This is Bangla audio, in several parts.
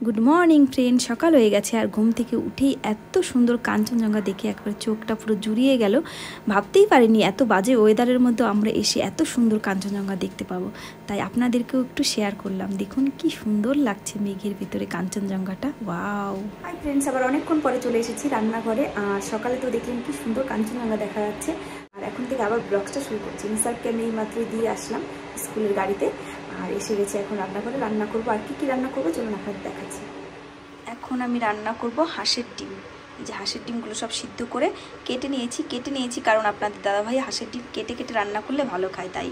গুড মর্নিং ফ্রেন্ড, সকাল হয়ে গেছে আর ঘুম থেকে উঠেই এত সুন্দর কাঞ্চনজঙ্ঘা দেখে একবার চোখটা পুরো জুড়িয়ে গেল। ভাবতেই পারিনি এত বাজে ওয়েদারের মধ্যে আমরা এসে এত সুন্দর কাঞ্চনজঙ্ঘা দেখতে পাবো, তাই আপনাদেরকেও একটু শেয়ার করলাম। দেখুন কি সুন্দর লাগছে মেঘের ভিতরে কাঞ্চনজঙ্ঘাটা। ওয়াও! হাই ফ্রেন্ডস, আবার অনেকক্ষণ পরে চলে এসেছি রান্নাঘরে। আর সকালে তো দেখলেন কি সুন্দর কাঞ্চনজঙ্ঘা দেখা যাচ্ছে। আর এখন থেকে আবার ব্লগটা শুরু করছি। নিসারকে আমি এই মাত্র দিয়ে আসলাম স্কুলের গাড়িতে, আর এসে গেছে এখন রান্নাঘরে। রান্না করবো, আর কি রান্না করবো চলুন আপনাদের দেখাচ্ছি। এখন আমি রান্না করব হাঁসের ডিম। এই যে হাঁসের ডিমগুলো সব সিদ্ধ করে কেটে নিয়েছি কারণ আপনাদের দাদাভাই হাঁসের ডিম কেটে কেটে রান্না করলে ভালো খায়, তাই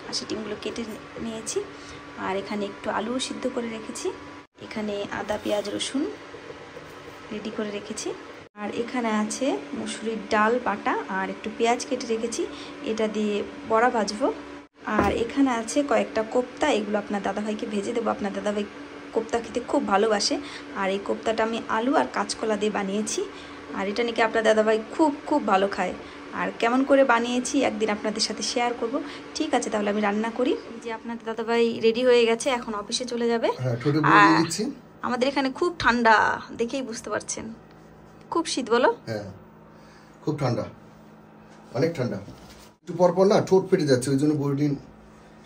হাঁসের ডিমগুলো কেটে নিয়েছি। আর এখানে একটু আলুও সিদ্ধ করে রেখেছি। এখানে আদা পেঁয়াজ রসুন রেডি করে রেখেছি। আর এখানে আছে মুসুরির ডাল বাটা আর একটু পেঁয়াজ কেটে রেখেছি, এটা দিয়ে বড়া ভাজবো। আর এখানে আছে কয়েকটা কোপ্তা, এগুলো আপনার দাদাভাইকে ভেজে দেবো। আপনার দাদাভাই কোপ্তা খেতে খুব ভালোবাসে। আর এই কোপ্তাটা আমি আলু আর কাঁচকলা দিয়ে বানিয়েছি, আর এটা নাকি আপনার দাদাভাই খুব ভালো খায়। আর কেমন করে বানিয়েছি একদিন আপনাদের সাথে শেয়ার করব। ঠিক আছে, তাহলে আমি রান্না করি। যে আপনার দাদাভাই রেডি হয়ে গেছে, এখন অফিসে চলে যাবে। আমাদের এখানে খুব ঠান্ডা, দেখেই বুঝতে পারছেন। খুব শীত, বলো? হ্যাঁ, খুব ঠান্ডা, অনেক ঠান্ডা। একটু পর পর না ঠোঁট ফেটে যাচ্ছে, ওই জন্য বোরডিন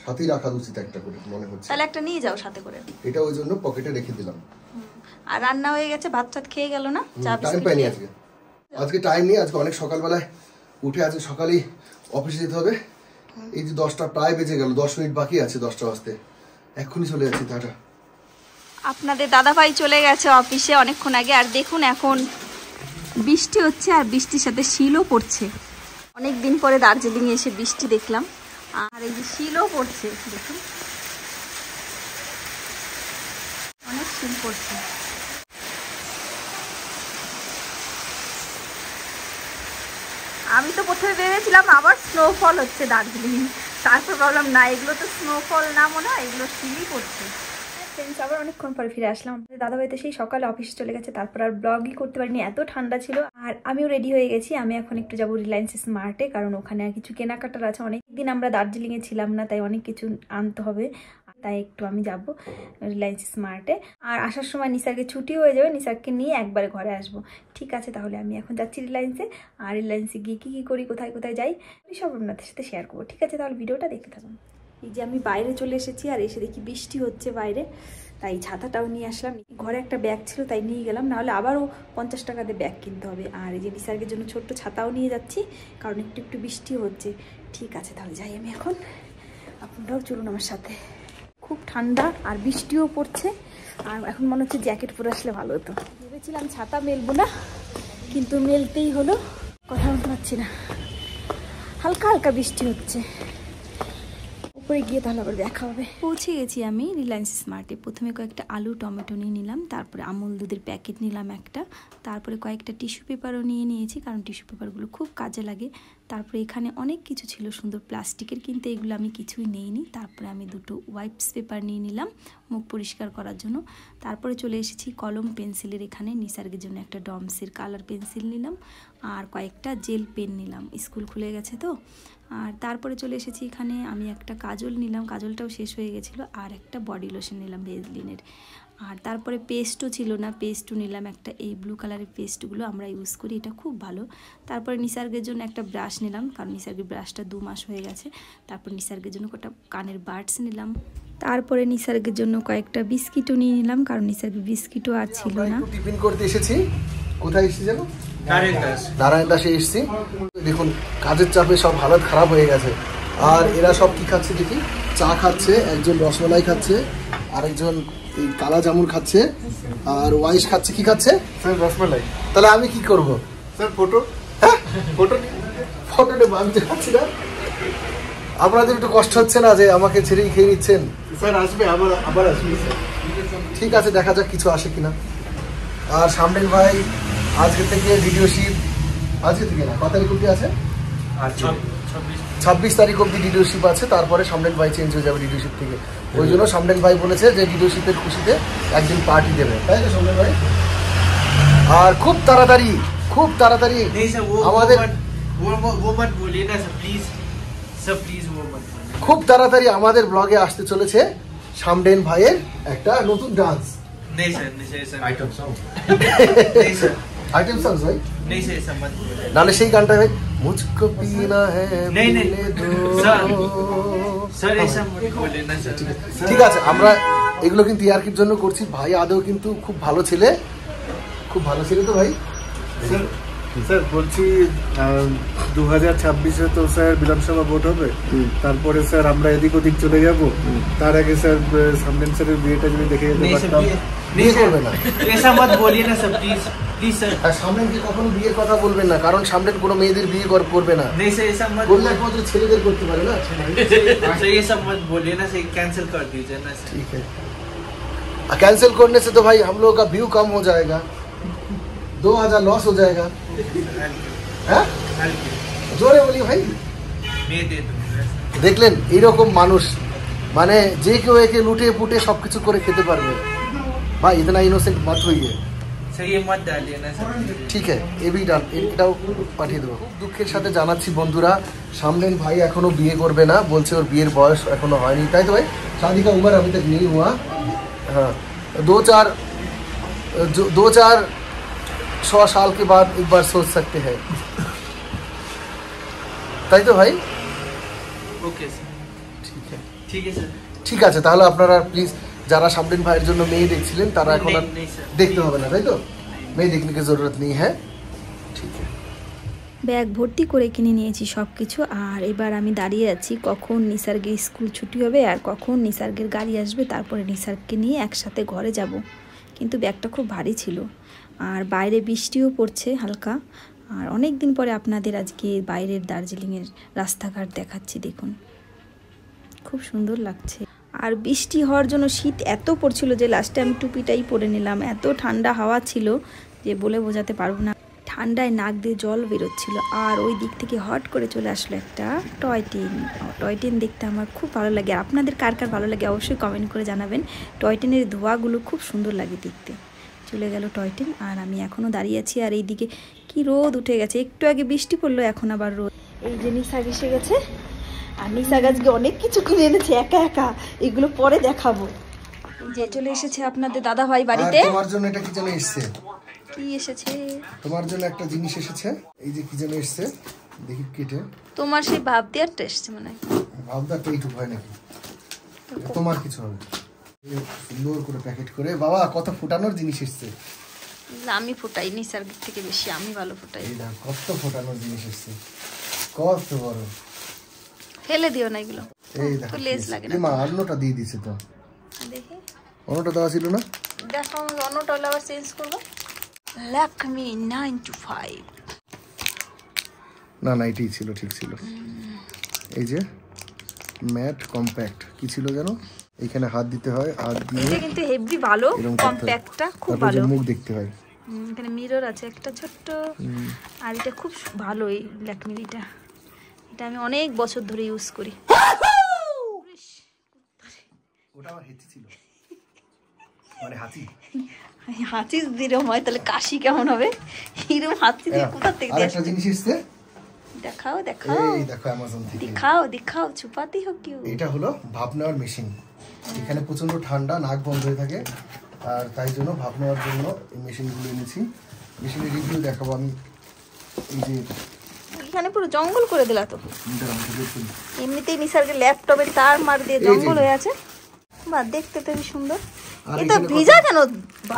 সাথেই রাখা উচিত একটা করে মনে হচ্ছে। তাহলে একটা নিয়ে যাও সাথে করে। এটা ওই জন্য পকেটে রেখে দিলাম। আর রান্না হয়ে গেছে, ভাত টাত খেয়ে গেল না? টাইম পাইনি আজকে টাইম নেই। আজকে অনেক সকালবেলায় উঠে আজকে সকালেই অফিসে যেতে হবে। এই যে 10টা প্রায় বেজে গেল, 10 মিনিট বাকি আছে 10টা বাজতে। এক্ষুনি চলে যাচ্ছি। টাটা। আপনাদের দাদাভাই চলে গেছে অফিসে অনেকক্ষণ আগে। আর দেখুন এখন বৃষ্টি হচ্ছে, আর বৃষ্টির সাথে শিলও পড়ছে। অনেক দিন পরে দার্জিলিং এসে বৃষ্টি দেখলাম, আর এই যে শিলও পড়ছে, দেখুন অনেক শিল পড়ছে। আমি তো প্রথমে ভেবেছিলাম আবার স্নোফল হচ্ছে দার্জিলিং, তারপর ভাবলাম না, এগুলো তো স্নোফল না, মনে হয় এগুলো শিলই পড়ছে। ফ্রেন্ডস, আবার অনেকক্ষণ পরে ফিরে আসলাম। দাদাভাই তো সেই সকালে অফিসে চলে গেছে, তারপর আর ব্লগই করতে পারিনি, এত ঠান্ডা ছিল। আর আমিও রেডি হয়ে গেছি। আমি এখন একটু যাবো রিলায়েন্স স্মার্টে, কারণ ওখানে আর কিছু কেনাকাটার আছে। অনেকদিন আমরা দার্জিলিংয়ে ছিলাম না, তাই অনেক কিছু আনতে হবে, তাই একটু আমি যাব রিলায়েন্স স্মার্টে। আর আসার সময় নিসারকে ছুটি হয়ে যাবে, নিসারকে নিয়ে একবারে ঘরে আসবো। ঠিক আছে, তাহলে আমি এখন যাচ্ছি রিলায়েন্সে। আর রিলায়েন্সে গিয়ে কী করি, কোথায় কোথায় যাই, সব আপনাদের সাথে শেয়ার করবো। ঠিক আছে, তাহলে ভিডিওটা দেখতে থাকুন। এই যে আমি বাইরে চলে এসেছি, আর এসে দেখি বৃষ্টি হচ্ছে বাইরে, তাই ছাতাটাও নিয়ে আসলাম। ঘরে একটা ব্যাগ ছিল, তাই নিয়ে গেলাম, নাহলে আবারও 50 টাকা দিয়ে ব্যাগ কিনতে হবে। আর এই যে নিসার্গের জন্য ছোট্ট ছাতাও নিয়ে যাচ্ছি, কারণ একটু বৃষ্টি হচ্ছে। ঠিক আছে, তাহলে যাই আমি এখন। আপনারাও চলুন আমার সাথে। খুব ঠান্ডা আর বৃষ্টিও পড়ছে, আর এখন মনে হচ্ছে জ্যাকেট পরে আসলে ভালো হতো। ভেবেছিলাম ছাতা মেলবো না, কিন্তু মেলতেই হলো, কথা বলতে পারছি না। হালকা হালকা বৃষ্টি হচ্ছে, উপরে গিয়ে তাহলে আবার দেখা হবে। পৌঁছে গেছি আমি রিলায়েন্স স্মার্টে। প্রথমে কয়েকটা আলু টমেটো নিয়ে নিলাম, তারপরে আমুল দুধের প্যাকেট নিলাম একটা, তারপরে কয়েকটা টিস্যু পেপারও নিয়ে নিয়েছি, কারণ টিস্যু পেপারগুলো খুব কাজে লাগে। তারপরে এখানে অনেক কিছু ছিল সুন্দর প্লাস্টিকের, কিন্তু এগুলো আমি কিছুই নেইনি। তারপরে আমি দুটো ওয়াইপস পেপার নিয়ে নিলাম মুখ পরিষ্কার করার জন্য। তারপরে চলে এসেছি কলম পেন্সিলের এখানে। নিসার্গের জন্য একটা ডমসের কালার পেন্সিল নিলাম, আর কয়েকটা জেল পেন নিলাম, স্কুল খুলে গেছে তো। আর তারপরে চলে এসেছি এখানে, আমি একটা কাজল নিলাম, কাজলটাও শেষ হয়ে গেছিলো, আর একটা বডি লোশন নিলাম ভেজলিনের। আর তারপরে পেস্টও ছিল না, পেস্টও নিলাম একটা, এই ব্লু কালারের পেস্টগুলো আমরা ইউজ করি, এটা খুব ভালো। তারপরে নিসার্গের জন্য একটা ব্রাশ নিলাম, কারণ নিসার্গের ব্রাশটা 2 মাস হয়ে গেছে। তারপর নিসার্গের জন্য কটা কানের বাডস নিলাম। তারপরে নিসার্গের জন্য কয়েকটা বিস্কিটও নিয়ে নিলাম, কারণ নিসার্গের বিস্কিটও আর ছিল না। টিফিন করতে এসেছি। কোথায় এসেছি জানো? নারায়ণ দাসে এসেছি। দেখুন কাজের চাপে সব হালত খারাপ হয়ে গেছে। আর এরা সব কি খাচ্ছে দেখি? চা খাচ্ছে, একজন রসমালাই খাচ্ছে, আরেকজন এই কালা জামুন খাচ্ছে, আর ওয়াইশ খাচ্ছে। কি খাচ্ছে? স্যার রসমালাই। তাহলে আমি কি করব? Sir photo. হ্যাঁ ফটো নেবো, আমি তো খাচ্ছি না। আপনাদের একটু কষ্ট হচ্ছে না যে আমাকে ছেড়েই খেয়ে নিচ্ছেন? স্যার আসবে, আবার আসবে স্যার। ঠিক আছে, দেখা যাক কিছু আসে কিনা। আর সামনের ভাই আজকে থেকে লিডারশিপ, আজকে থেকে না, কত তারিখ অব্দি আছে? 26 তারিখ অব্দি লিডারশিপ আছে। তারপরে সামনের ভাই চেঞ্জ হয়ে যাবে লিডারশিপ থেকে। ওই জন্য সামনের ভাই বলেছে যে লিডারশিপের খুশিতে একদিন পার্টি দেবে, তাই তো সামনের ভাই? আর খুব তাড়াতাড়ি আমাদের খুব তাড়াতাড়ি আমাদের ব্লগে আসতে চলেছে সামডেন ভাইয়ের একটা নতুন ডান্স। नहीं सर, नहीं सर, ऐसा आइटम सॉन्ग नहीं सर, आइटम सॉन्ग भाई नहीं सर, ऐसा मत बोलिए। নালে সেই গানটা ভাই মুঝকো পিনা হ্যায় नहीं नहीं पीने दो। सर ऐसा मत बोलिए ना सर। ঠিক আছে আমরা এগুলো কিন্তু ইয়ার্কির জন্য করছি ভাই আদৌ কিন্তু খুব ভালো ছেলে খুব ভালো ছেলে তো ভাই স্যার স্যার বলছি 2026-এ তো স্যার বিধানসভা ভোট হবে, তারপরে স্যার আমরা এদিক ওদিক চলে যাব, তার আগে স্যার সামনেন স্যারের বিয়েটা যদি দেখে যেতে नहीं सर, পারতাম। বিয়ে করবে না ऐसा मत बोलिए ना सर, प्लीज प्लीज सर। আর সামনেনকে কখনো বিয়ের কথা বলবেন না কারণ সামনেন কোনো মেয়েদের বিয়ে করবে না नहीं सर, ऐसा मत বললে একমাত্র ছেলেদের করতে পারে না सर, ये सब मत बोलिए ना सर, कैंसिल कर दीजिए ना सर। ठीक है कैंसिल करने से तो भाई हम लोगों का व्यू कम हो जाएगा 2000 लॉस हो जाएगा হ্যাঁ জোরে বলি ভাই मैं दे दूंगा। দেখলেন এইরকম মানুষ মানে যে কেউ একে লুটে পুটে সবকিছু করে খেতে পারবে ভাই इतना इनोसेंट मत होइए सर ये मत डालिए ना सर। ঠিক আছে এবি ডান এটাও পাঠিয়ে দেবো খুব দুঃখের সাথে জানাচ্ছি বন্ধুরা সামনেন ভাই এখনো বিয়ে করবে না বলছে ওর বিয়ের বয়স এখনো হয়নি তাই তো ভাই शादी का उम्र अभी तक नहीं हुआ हाँ 2-4 साल के बाद एक बार सोच सकते हैं তাই তো ভাই ओके सर, ঠিক আছে ठीक है सर। ঠিক আছে তাহলে আপনারা প্লিজ যারা সামনেন ভাইয়ের জন্য মেয়ে দেখছিলেন তারা এখন আর नहीं, नहीं, sir। দেখতে হবে না তাই তো মেয়ে দেখने की जरूरत नहीं है ঠিক আছে ব্যাগ ভর্তি করে কিনে নিয়েছি সব কিছু। আর এবার আমি দাঁড়িয়ে আছি কখন নিসার্গের স্কুল ছুটি হবে আর কখন নিসার্গের গাড়ি আসবে, তারপরে নিসার্গকে নিয়ে একসাথে ঘরে যাব। কিন্তু ব্যাগটা খুব ভারী ছিল আর বাইরে বৃষ্টিও পড়ছে হালকা। আর অনেক দিন পরে আপনাদের আজকে বাইরের দার্জিলিংয়ের রাস্তাঘাট দেখাচ্ছি, দেখুন খুব সুন্দর লাগছে। আর বৃষ্টি হওয়ার জন্য শীত এত পড়ছিল যে লাস্টে আমি টুপিটাই পরে নিলাম, এত ঠান্ডা হাওয়া ছিল যে বলে বোঝাতে পারবো না। ঠান্ডায় নাক দিয়ে জল বেরোচ্ছিল। আর ওই দিক থেকে হট করে চলে আসলো একটা টয় ট্রেন। টয় ট্রেন দেখতে আমার খুব ভালো লাগে। আপনাদের কার কার ভালো লাগে অবশ্যই কমেন্ট করে জানাবেন। টয় ট্রেনের ধোঁয়াগুলো খুব সুন্দর লাগে দেখতে। চলে গেল টয় ট্রেন আর আমি এখনও দাঁড়িয়ে আছি। আর এইদিকে কি রোদ উঠে গেছে, একটু আগে বৃষ্টি পড়লো এখন আবার রোদ। এই যে নিসাগ এসে গেছে আর নিসাগ আজকে অনেক কিছু কিনে এনেছে একা একা, এগুলো পরে দেখাবো। যে চলে এসেছে আপনাদের দাদা ভাই বাড়িতে। তোমার জন্য এটা কি যেন এসেছে, কি এসেছে তোমার জন্য একটা জিনিস এসেছে, এই যে কি যেন এসেছে দেখি কেটে। তোমার সেই ভাব দেওয়ার টেস্ট মনে হয়। ভাবদা তো এইটুকু হয় নাকি, তোমার কিছু হবে। সুন্দর করে প্যাকেট করে বাবা কত ফুটানোর জিনিস এসেছে। আমি ফুটাই নিসার্গের থেকে বেশি, আমি ভালো ফুটাই। এই দেখ কত ফুটানোর জিনিস এসেছে, কত বড়। ফেলে দিও না এগুলো, এই দেখ তো লেজ লাগে না। মা অন্যটা দিয়ে দিছে তো, দেখি অন্যটা দেওয়া ছিল না। দেখো অন্যটা হলে আবার চেঞ্জ করবো। ল্যাকমি 925 না না এটাই ছিল, ঠিক ছিল। এই যে ম্যাট কম্প্যাক্ট কি ছিল জানো, এখানে হাত দিতে হয়, হাত দিয়ে এটা কিন্তু হেভি ভালো, কম্প্যাক্টটা খুব ভালো। মুখ দেখতে হয়, এখানে মিরর আছে একটা ছোট্ট। আর এটা খুব ভালো এই ল্যাকমির, এটা আমি অনেক বছর ধরে ইউজ করি। ওটা আমার হেঁচি ছিল, মানে হাতি। হাতি দিরম হয় তাহলে কাশি কেমন হবে, এরকম হাতি দিয়ে কোথা থেকে দিয়ে আরেকটা জিনিস এসেছে, দেখাও দেখাও, এই দেখো অ্যামাজন থেকে। দিখাও দিখাও, ছুপাতি হো কিউ। এটা হলো ভাপ নেওয়ার মেশিন। এখানে প্রচন্ড ঠান্ডা, নাক বন্ধ হয়ে থাকে, আর তাই জন্য ভাপ নেওয়ার জন্য এই মেশিনগুলো এনেছি। মেশিনের রিভিউ দেখাবো আমি। এই যে এখানে পুরো জঙ্গল করে দিলা তো, ইন্টার আমাকে দেখুন, এমনিতেই নিসার্গের ল্যাপটপের তার মার দিয়ে জঙ্গল হয়ে আছে। বাহ, দেখতে তো সুন্দর। আর এটা এখানে ভিজা কেন?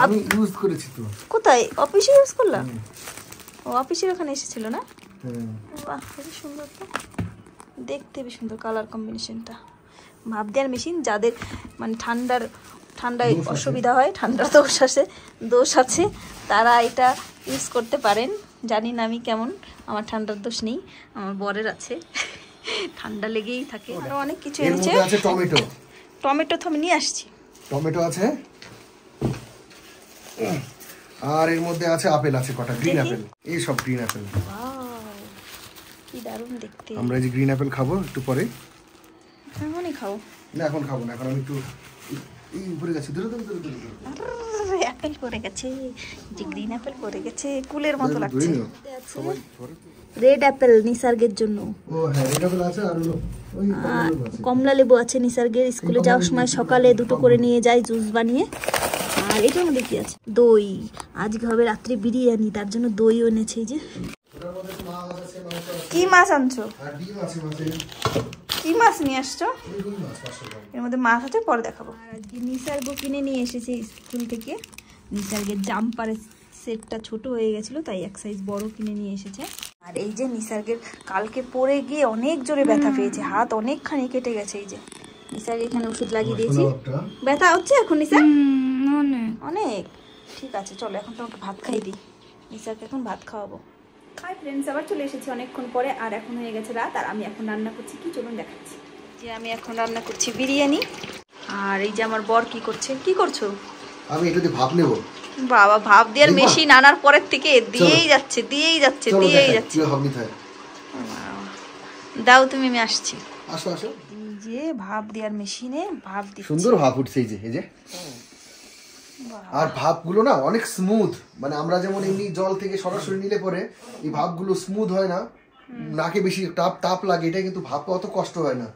আমি ইউজ করেছি তো। কোথায়? অফিসে ইউজ করলাম? ও অফিসের ওখানে এসেছিল না? বাহ, খুবই সুন্দর তো দেখতে, বেশ সুন্দর কালার কম্বিনেশনটা। ভাপ দেওয়ার মেশিন, যাদের মানে ঠান্ডায় অসুবিধা হয়, ঠান্ডার দোষ আছে, তারা এটা ইউজ করতে পারেন। জানি না আমি কেমন, আমার ঠান্ডার দোষ নেই, আমার বরের আছে, ঠান্ডা লেগেই থাকে। আরো অনেক কিছু এনেছে। টমেটো তো আমি নিয়ে আসছি, টমেটো আছে, আর এর মধ্যে আছে আপেল আছে কটা, গ্রিন আপেল। এই সব গ্রিন আপেল, কি দারুণ দেখতে। আমরা এই যে গ্রিন আপেল খাবো একটু পরে। এখনই খাও না এখন খাবো না, এখন আমি একটু এই উপরে গেছি, ধরে অ্যাপেল পড়ে গেছে, যে গ্রিন অ্যাপেল পড়ে গেছে, কুলের মতো লাগছে। রেড অ্যাপেল নিসার্গের জন্য। ও হ্যাঁ, রেড অ্যাপেল আছে, আর হলো ওই কমলা লেবু আছে নিসার্গের। স্কুলে যাওয়ার সময় সকালে দুটো করে নিয়ে যায় জুস বানিয়ে। আর এটার মধ্যে কি আছে? দই। আজকে হবে রাত্রে বিরিয়ানি, তার জন্য দইও এনেছে। এই যে কি মাছ আনছো? কি মাছ নিয়ে আসছো? এর মধ্যে মাছ আছে, পরে দেখাবো। আর আজকে নিসার্গ কিনে নিয়ে এসেছে স্কুল থেকে। নিসার্গের জাম্পারের সেটটা ছোট হয়ে গেছিল, তাই এক সাইজ বড় কিনে নিয়ে এসেছে। আর এই যে নিসার্গের কালকে পড়ে গিয়ে অনেক জোরে ব্যথা পেয়েছে, হাত অনেকখানি কেটে গেছে। এই যে নিসার্গ এখানে ওষুধ লাগিয়ে দিয়েছি। ব্যথা হচ্ছে এখন নিসার? অনেক। ঠিক আছে, চলো এখন তোমাকে ভাত খাই দিই। নিসার্গকে এখন ভাত খাওয়াবো। হাই ফ্রেন্ডস, আবার চলে এসেছি অনেকক্ষণ পরে। আর এখন হয়ে গেছে রাত, আর আমি এখন রান্না করছি কি, চলুন দেখাচ্ছি। যে আমি এখন রান্না করছি বিরিয়ানি। আর এই যে আমার বর কি করছে। কি করছো? আমি এটা দিয়ে ভাপ নেব। বাবা, ভাপ দেওয়ার মেশিন আনার পরের থেকে দিয়েই যাচ্ছে দিয়েই যাচ্ছে দিয়েই যাচ্ছে। দাও তুমি, আমি আসছি। আসো আসো। এই যে ভাপ দেওয়ার মেশিনে ভাপ দিচ্ছে। সুন্দর ভাপ উঠছে এই যে। আর ভাপগুলো না অনেক স্মুথ, মানে আমরা যেমন এমনি জল থেকে সরাসরি নিলে পরে এই ভাপগুলো স্মুথ হয় না, নাকে বেশি তাপ লাগে, এটা কিন্তু ভাপ অত কষ্ট হয় না,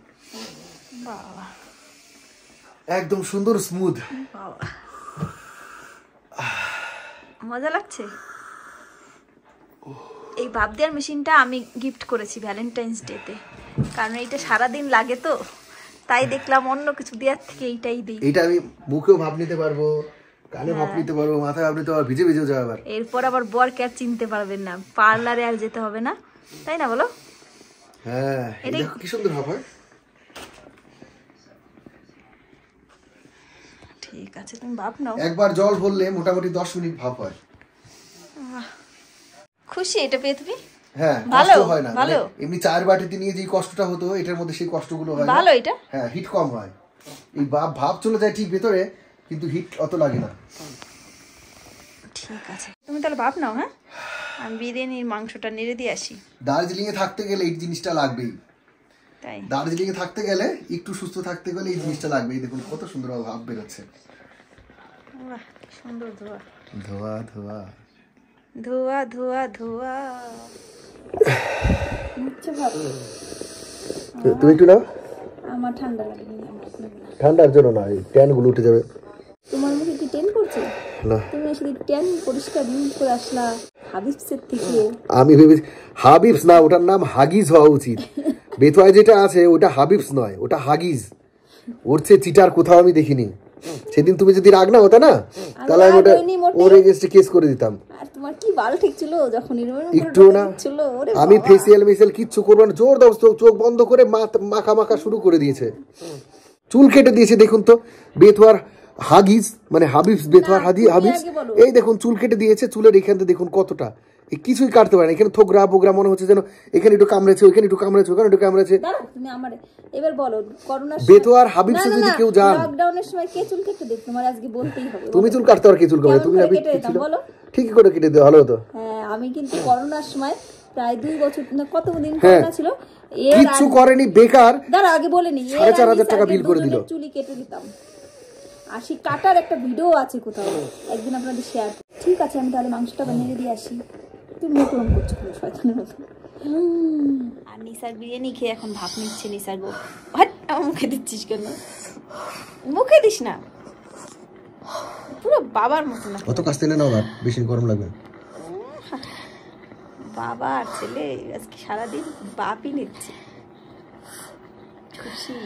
একদম সুন্দর স্মুথ। মজা লাগছে। এই ভাপ দেওয়ার মেশিনটা আমি গিফট করেছি ভ্যালেন্টাইন্স ডেতে, কারণ এইটা সারাদিন লাগে তো, তাই দেখলাম অন্য কিছু দেওয়ার থেকে এইটাই দিই। এইটা আমি মুখেও ভাপ নিতে পারবো, কানে ভাপ নিতে পারবো, মাথায় ভাপ নিতে পারবো, ভিজে ভিজে যাবে। আবার এরপর আবার বরকে আর চিনতে পারবেন না, পার্লারে আর যেতে হবে না, তাই না বলো? হ্যাঁ, এটা কি সুন্দর ভাব হয়। ঠিক আছে, তুমি ভাপ নাও। একবার জল ভরলে মোটামুটি 10 মিনিট ভাপ হয়। খুশি এটা পেয়ে তুমি? হ্যাঁ, কষ্ট হয় না। ভালো, এমনি চায়ের বাটিতে নিয়ে যে কষ্টটা হতো, এটার মধ্যে সেই কষ্টগুলো হয় না। ভালো এটা। হ্যাঁ, হিট কম হয়। এই ভাপ চলে যায় ঠিক ভেতরে, কিন্তু হিট অত লাগে না। ঠিক আছে, তুমি তাহলে ভাপ নাও। হ্যাঁ, আমি বিরিয়ানির মাংসটা নেড়ে দিয়ে আসি। দার্জিলিং এ থাকতে গেলে এই জিনিসটা লাগবেই। তাই, দার্জিলিং এ থাকতে গেলে, একটু সুস্থ থাকতে গেলে এই জিনিসটা লাগবেই। দেখুন কত সুন্দর ভাব বেরোচ্ছে। বাহ, সুন্দর ধোয়া ধোয়া ধোয়া ধোয়া ধোয়া ধোয়া। আচ্ছা ভালো, তুমি একটু নাও। আমার ঠান্ডা লাগে। ঠান্ডার জন্য না, এই ট্যান গুলো উঠে যাবে। তোমার মুখে কি ট্যান পড়ছে? না, তুমি আসলে ট্যান পরিষ্কার করে আসলা হাবিবসের থেকে। আমি ভেবেছি হাবিবস না, ওটার নাম হাগিজ হওয়া উচিত। বেতোয়ায় যেটা আছে ওটা হাবিবস নয়, ওটা হাগিজ। ওর চেয়ে চিটার কোথাও আমি দেখিনি। সেদিন তুমি যদি রাগ না হতো না, তাহলে আমি ওটা ওর এগেইনস্টে কেস করে দিতাম। আর তোমার কি ভালো ঠিক ছিল যখন একটু না, আমি ফেসিয়াল কিচ্ছু করবো না, জোর দাও, চোখ বন্ধ করে মাখা মাখা শুরু করে দিয়েছে, চুল কেটে দিয়েছে। দেখুন তো, বেতোয়ার হাগিজ মানে হাবিবস, বেতোয়ার হাবিবস। এই দেখুন চুল কেটে দিয়েছে, চুলের এখানে দেখুন কতটা, কিছুই কাটতে পারে না। এখানে থোকরা বোগরা মনে হচ্ছে যেন এখানে একটু কামড়েছে, ওইখানে একটু কামড়েছে, ওখানে একটু কামড়েছে। তুমি আমারে এবার বলো, করোনার বেতোয়ার হাবিবসে যদি কেউ যান, লকডাউনের সময় কে চুল কেটে দিত? তোমার আজকে বলতেই হবে। তুমি চুল কাটতে আর কে চুল কাটবে? তুমি না বলো, ঠিকই করে কেটে দেওয়া ভালো হতো। হ্যাঁ, আমি কিন্তু করোনার সময় প্রায় 2 বছর না কতদিন করোনা ছিল, কিচ্ছু করেনি, বেকার। দাঁড়া, আগে বলেনি, 4500 টাকা বিল করে দিল। চুলি কেটে দিতাম। আর সেই কাটার একটা ভিডিও আছে কোথাও, একদিন আপনাদের শেয়ার। ঠিক আছে, আমি তাহলে মাংসটা বানিয়ে দিয়ে আসি। তুই মুখ রং করছো শয়তানের মতো। আর নিসার বিরিয়ানি খেয়ে এখন ভাপ নিচ্ছে। নিসার গো, আমার মুখে দিচ্ছিস কেন? মুখে দিস না, পুরো বাবার মতো না। অত কাছ থেকে নাও না, বেশি গরম লাগবে। বাবা আর ছেলে আজকে সারাদিন বাপই নিচ্ছে। খুশি।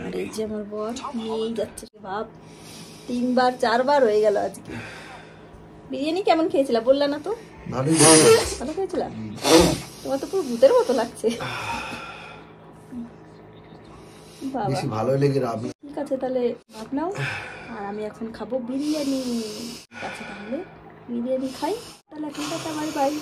আর এই যে আমার বর নিয়েই যাচ্ছে ভাব, 3বার 4বার হয়ে গেল আজকে। বিরিয়ানি কেমন খেয়েছিলা বললা না তো? ভালো খেয়েছিলাম। তোমার তো পুরো ভূতের মতো লাগছে। বেশি ভালো লেগে রাবি। ঠিক আছে, তাহলে ভাব নাও, আর আমি এখন খাবো বিরিয়ানি। ঠিক আছে, তাহলে বিরিয়ানি খাই। তাহলে এখন বাই বাই।